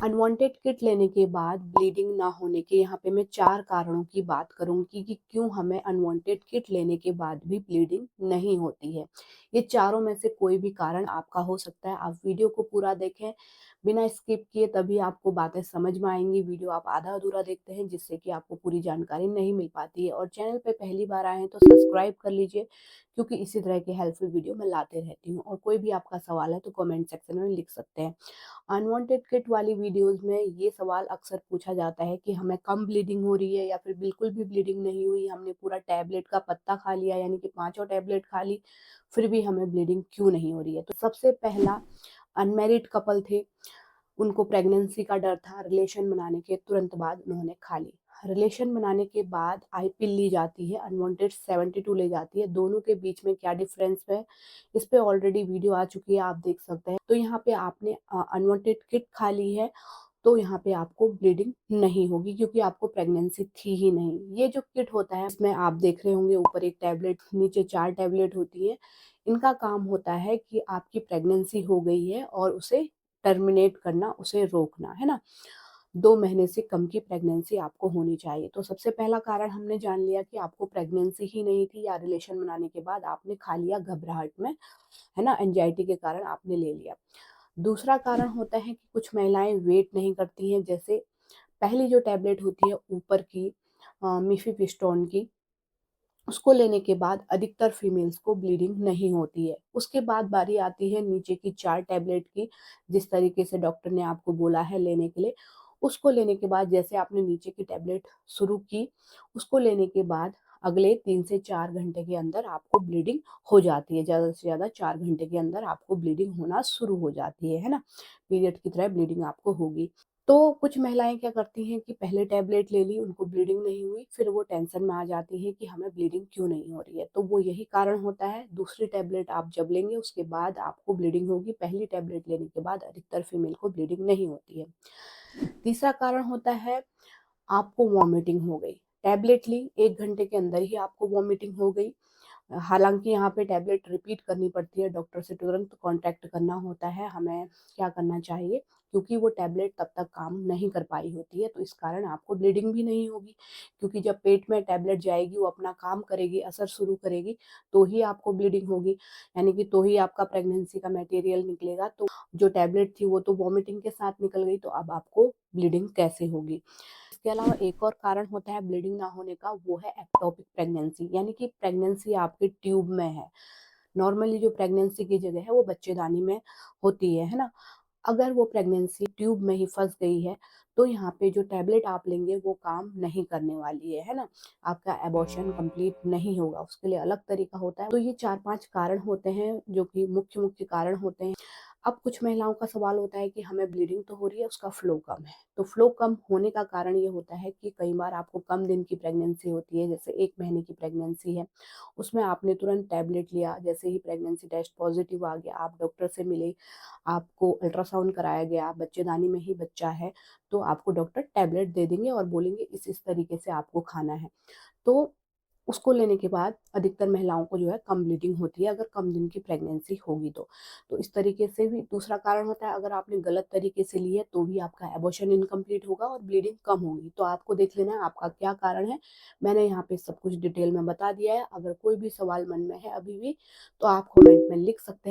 Unwanted kit लेने के बाद ब्लीडिंग ना होने के यहाँ पे मैं 4 कारणों की बात करूँगी कि क्यों हमें अनवांटेड किट लेने के बाद भी ब्लीडिंग नहीं होती है। ये चारों में से कोई भी कारण आपका हो सकता है। आप वीडियो को पूरा देखें, बिना स्किप किए, तभी आपको बातें समझ में आएँगी। वीडियो आप आधा-अधूरा देखते हैं जिससे कि आपको पूरी जानकारी नहीं मिल पाती है। और चैनल पे पहली बार आए हैं तो सब्सक्राइब कर लीजिए, क्योंकि इसी तरह की हेल्पफुल वीडियो मैं लाते रहती हूँ। और कोई भी आपका सवाल है तो कमेंट सेक्शन में लिख सकते हैं। अनवांटेड किट वाली वीडियोस में ये सवाल अक्सर पूछा जाता है कि हमें कम ब्लीडिंग हो रही है या फिर बिल्कुल भी ब्लीडिंग नहीं हुई, हमने पूरा टैबलेट का पत्ता खा लिया यानी कि पांचों टैबलेट खा ली, फिर भी हमें ब्लीडिंग क्यों नहीं हो रही है। तो सबसे पहला, अनमैरिड कपल थे, उनको प्रेगनेंसी का डर था, रिलेशन बनाने के तुरंत बाद उन्होंने खा ली। रिलेशन बनाने के बाद आई पिल ली जाती है, अनवांटेड 72 ले जाती है। दोनों के बीच में क्या डिफरेंस है, इस पे ऑलरेडी वीडियो आ चुकी है, आप देख सकते हैं। तो यहाँ पे आपने अनवांटेड किट खा ली है तो यहाँ पे आपको ब्लीडिंग नहीं होगी, क्योंकि आपको प्रेगनेंसी थी ही नहीं। ये जो किट होता है इसमें आप देख रहे होंगे ऊपर एक टैबलेट, नीचे 4 टैबलेट होती है। इनका काम होता है कि आपकी प्रेगनेंसी हो गई है और उसे टर्मिनेट करना, उसे रोकना, है ना? 2 महीने से कम की प्रेगनेंसी आपको होनी चाहिए। तो सबसे पहला कारण हमने जान लिया कि आपको प्रेगनेंसी ही नहीं थी, या रिलेशन बनाने के बाद आपने खा लिया घबराहट में, है ना? एंग्जायटी के कारण आपने ले लिया। दूसरा कारण होता है कि कुछ महिलाएं वेट नहीं करती हैं। जैसे पहली जो टैबलेट होती है ऊपर की, मिफिप्रिस्टोन की, उसको लेने के बाद अधिकतर फीमेल्स को ब्लीडिंग नहीं होती है। उसके बाद बारी आती है नीचे की 4 टैबलेट की, जिस तरीके से डॉक्टर ने आपको बोला है लेने के लिए। उसको लेने के बाद जैसे आपने नीचे की टैबलेट शुरू की, उसको लेने के बाद अगले 3 से 4 घंटे के अंदर आपको ब्लीडिंग हो जाती है। ज़्यादा से ज़्यादा 4 घंटे के अंदर आपको ब्लीडिंग होना शुरू हो जाती है ना? पीरियड की तरह ब्लीडिंग आपको होगी। तो कुछ महिलाएं क्या करती हैं कि पहले टैबलेट ले ली, उनको ब्लीडिंग नहीं हुई, फिर वो टेंशन में आ जाती हैं कि हमें ब्लीडिंग क्यों नहीं हो रही है। तो वो यही कारण होता है। दूसरी टैबलेट आप जब लेंगे उसके बाद आपको ब्लीडिंग होगी, पहली टैबलेट लेने के बाद अधिकतर फीमेल को ब्लीडिंग नहीं होती है। तीसरा कारण होता है, आपको वॉमिटिंग हो गई। टैबलेट ली, 1 घंटे के अंदर ही आपको वॉमिटिंग हो गई। हालाँकि यहाँ पे टैबलेट रिपीट करनी पड़ती है, डॉक्टर से तुरंत कॉन्टैक्ट करना होता है। हमें क्या करना चाहिए, क्योंकि वो टैबलेट तब तक काम नहीं कर पाई होती है, तो इस कारण आपको ब्लीडिंग भी नहीं होगी। क्योंकि जब पेट में टैबलेट जाएगी, वो अपना काम करेगी, असर शुरू करेगी, तो ही आपको ब्लीडिंग होगी, यानी कि तो ही आपका प्रेगनेंसी का मटेरियल निकलेगा। तो जो टैबलेट थी वो तो वॉमिटिंग के साथ निकल गई, तो अब आपको ब्लीडिंग कैसे होगी? इसके अलावा एक और कारण होता है ब्लीडिंग ना होने का, वो है एक्टोपिक प्रेगनेंसी, यानी कि प्रेगनेंसी आपके ट्यूब में है। नॉर्मली जो प्रेगनेंसी की जगह है वो बच्चेदानी में होती है ना? अगर वो प्रेगनेंसी ट्यूब में ही फंस गई है, तो यहाँ पे जो टैबलेट आप लेंगे वो काम नहीं करने वाली है ना? आपका एबॉर्शन कंप्लीट नहीं होगा, उसके लिए अलग तरीका होता है। तो ये 4-5 कारण होते हैं जो कि मुख्य कारण होते हैं। अब कुछ महिलाओं का सवाल होता है कि हमें ब्लीडिंग तो हो रही है, उसका फ्लो कम है। तो फ्लो कम होने का कारण ये होता है कि कई बार आपको कम दिन की प्रेगनेंसी होती है, जैसे 1 महीने की प्रेगनेंसी है, उसमें आपने तुरंत टैबलेट लिया, जैसे ही प्रेगनेंसी टेस्ट पॉजिटिव आ गया, आप डॉक्टर से मिले, आपको अल्ट्रासाउंड कराया गया, बच्चेदानी में ही बच्चा है, तो आपको डॉक्टर टैबलेट दे देंगे और बोलेंगे इस तरीके से आपको खाना है। तो उसको लेने के बाद अधिकतर महिलाओं को जो है कम ब्लीडिंग होती है, अगर कम दिन की प्रेगनेंसी होगी तो। तो इस तरीके से भी दूसरा कारण होता है, अगर आपने गलत तरीके से ली है तो भी आपका एबॉर्शन इनकम्प्लीट होगा और ब्लीडिंग कम होगी। तो आपको देख लेना है आपका क्या कारण है। मैंने यहाँ पे सब कुछ डिटेल में बता दिया है। अगर कोई भी सवाल मन में है अभी भी, तो आप कमेंट में लिख सकते हैं।